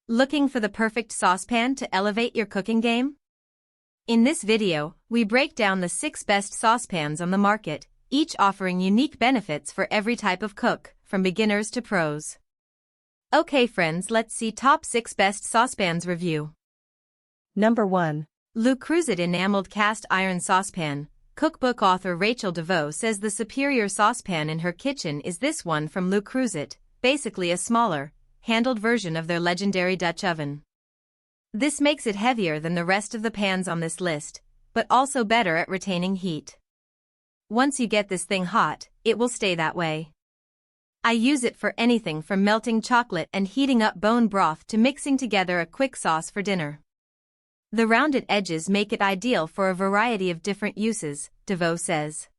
Looking for the perfect saucepan to elevate your cooking game? In this video, we break down the 6 best saucepans on the market, each offering unique benefits for every type of cook, from beginners to pros. Okay friends, let's see top 6 best saucepans review. Number 1. Le Creuset Enameled Cast Iron Saucepan. Cookbook author Rachel DeVoe says the superior saucepan in her kitchen is this one from Le Creuset, basically a smaller, handled version of their legendary Dutch oven. This makes it heavier than the rest of the pans on this list, but also better at retaining heat. Once you get this thing hot, it will stay that way. I use it for anything from melting chocolate and heating up bone broth to mixing together a quick sauce for dinner. The rounded edges make it ideal for a variety of different uses, DeVoe says.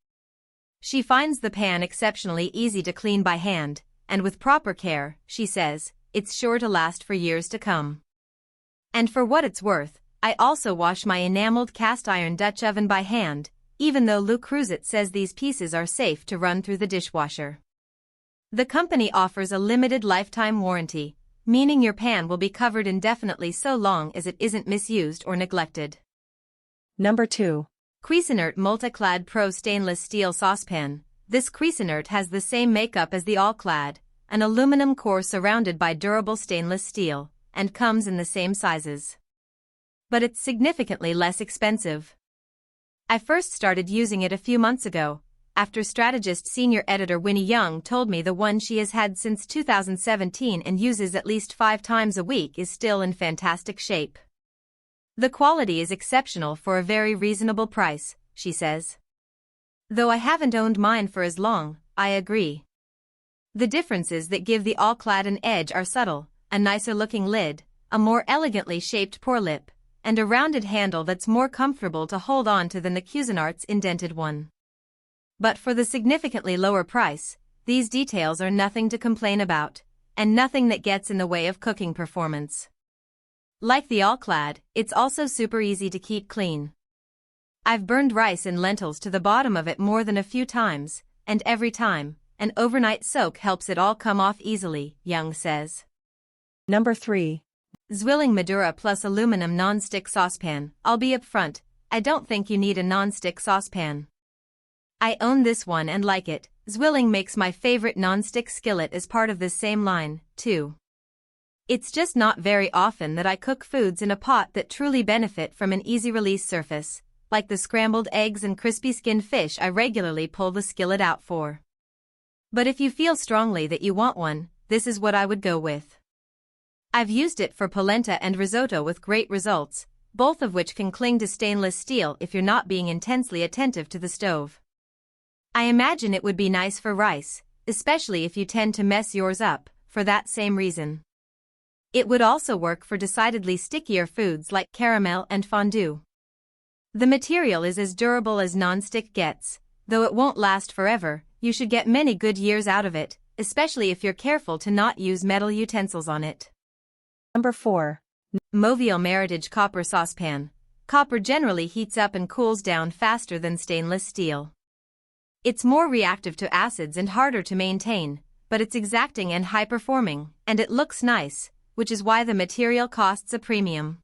She finds the pan exceptionally easy to clean by hand, and with proper care, she says, it's sure to last for years to come. And for what it's worth, I also wash my enameled cast iron Dutch oven by hand, even though Le Creuset says these pieces are safe to run through the dishwasher. The company offers a limited lifetime warranty, meaning your pan will be covered indefinitely so long as it isn't misused or neglected. Number 2. Cuisinart Multiclad Pro Stainless Steel Saucepan. This Cuisinart has the same makeup as the All-Clad, an aluminum core surrounded by durable stainless steel, and comes in the same sizes. But it's significantly less expensive. I first started using it a few months ago, after strategist senior editor Winnie Young told me the one she has had since 2017 and uses at least 5 times a week is still in fantastic shape. The quality is exceptional for a very reasonable price, she says. Though I haven't owned mine for as long, I agree. The differences that give the All-Clad an edge are subtle: a nicer looking lid, a more elegantly shaped pour lip, and a rounded handle that's more comfortable to hold on to than the Cuisinart's indented one. But for the significantly lower price, these details are nothing to complain about, and nothing that gets in the way of cooking performance. Like the All-Clad, it's also super easy to keep clean. I've burned rice and lentils to the bottom of it more than a few times, and every time, an overnight soak helps it all come off easily, Young says. Number 3. Zwilling Madura Plus Aluminum Nonstick Saucepan. I'll be upfront, I don't think you need a nonstick saucepan. I own this one and like it. Zwilling makes my favorite nonstick skillet as part of this same line, too. It's just not very often that I cook foods in a pot that truly benefit from an easy-release surface, like the scrambled eggs and crispy-skinned fish I regularly pull the skillet out for. But if you feel strongly that you want one, this is what I would go with. I've used it for polenta and risotto with great results, both of which can cling to stainless steel if you're not being intensely attentive to the stove. I imagine it would be nice for rice, especially if you tend to mess yours up, for that same reason. It would also work for decidedly stickier foods like caramel and fondue. The material is as durable as nonstick gets, though it won't last forever. You should get many good years out of it, especially if you're careful to not use metal utensils on it. Number 4. Mauviel M'Heritage Copper Saucepan. Copper generally heats up and cools down faster than stainless steel. It's more reactive to acids and harder to maintain, but it's exacting and high-performing, and it looks nice, which is why the material costs a premium.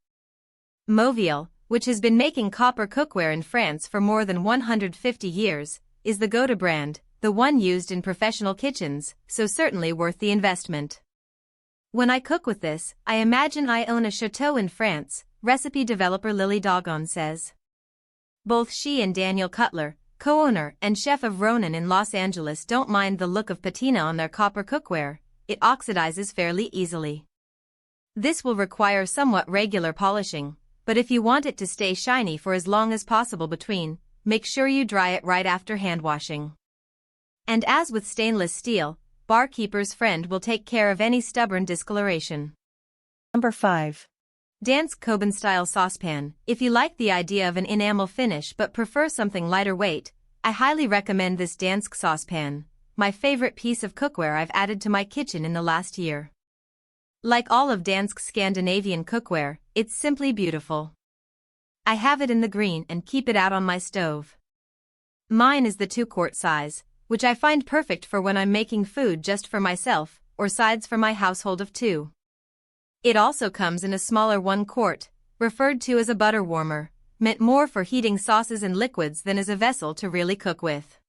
Mauviel, which has been making copper cookware in France for more than 150 years, is the go-to brand, the one used in professional kitchens, so certainly worth the investment. When I cook with this, I imagine I own a chateau in France, recipe developer Lily Dogon says. Both she and Daniel Cutler, co-owner and chef of Ronan in Los Angeles, don't mind the look of patina on their copper cookware. It oxidizes fairly easily. This will require somewhat regular polishing, but if you want it to stay shiny for as long as possible make sure you dry it right after hand washing. And as with stainless steel, barkeeper's friend will take care of any stubborn discoloration. Number 5. Dansk Købenstyle Saucepan. If you like the idea of an enamel finish but prefer something lighter weight, I highly recommend this Dansk saucepan, my favorite piece of cookware I've added to my kitchen in the last year. Like all of Dansk's Scandinavian cookware, it's simply beautiful. I have it in the green and keep it out on my stove. Mine is the 2-quart size, which I find perfect for when I'm making food just for myself, or sides for my household of 2. It also comes in a smaller 1 quart, referred to as a butter warmer, meant more for heating sauces and liquids than as a vessel to really cook with.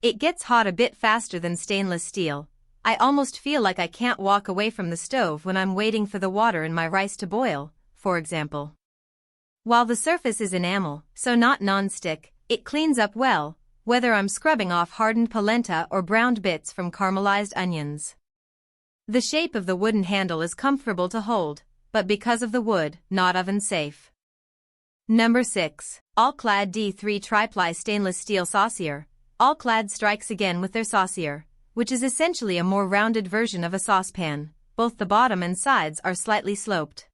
It gets hot a bit faster than stainless steel. I almost feel like I can't walk away from the stove when I'm waiting for the water in my rice to boil, for example. While the surface is enamel, so not non-stick, it cleans up well, whether I'm scrubbing off hardened polenta or browned bits from caramelized onions. The shape of the wooden handle is comfortable to hold, but because of the wood, not oven safe. Number 6. All-Clad D3 Tri-Ply Stainless Steel Saucier. All-Clad strikes again with their saucier, which is essentially a more rounded version of a saucepan. Both the bottom and sides are slightly sloped.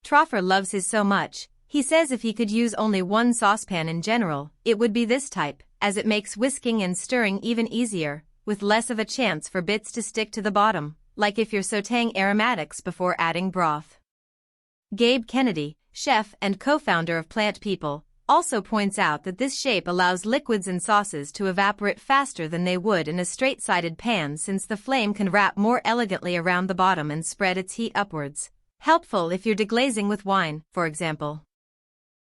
Troffer loves his so much, he says if he could use only one saucepan in general, it would be this type, as it makes whisking and stirring even easier, with less of a chance for bits to stick to the bottom, like if you're sautéing aromatics before adding broth. Gabe Kennedy, chef and co-founder of Plant People, also points out that this shape allows liquids and sauces to evaporate faster than they would in a straight-sided pan since the flame can wrap more elegantly around the bottom and spread its heat upwards. Helpful if you're deglazing with wine, for example.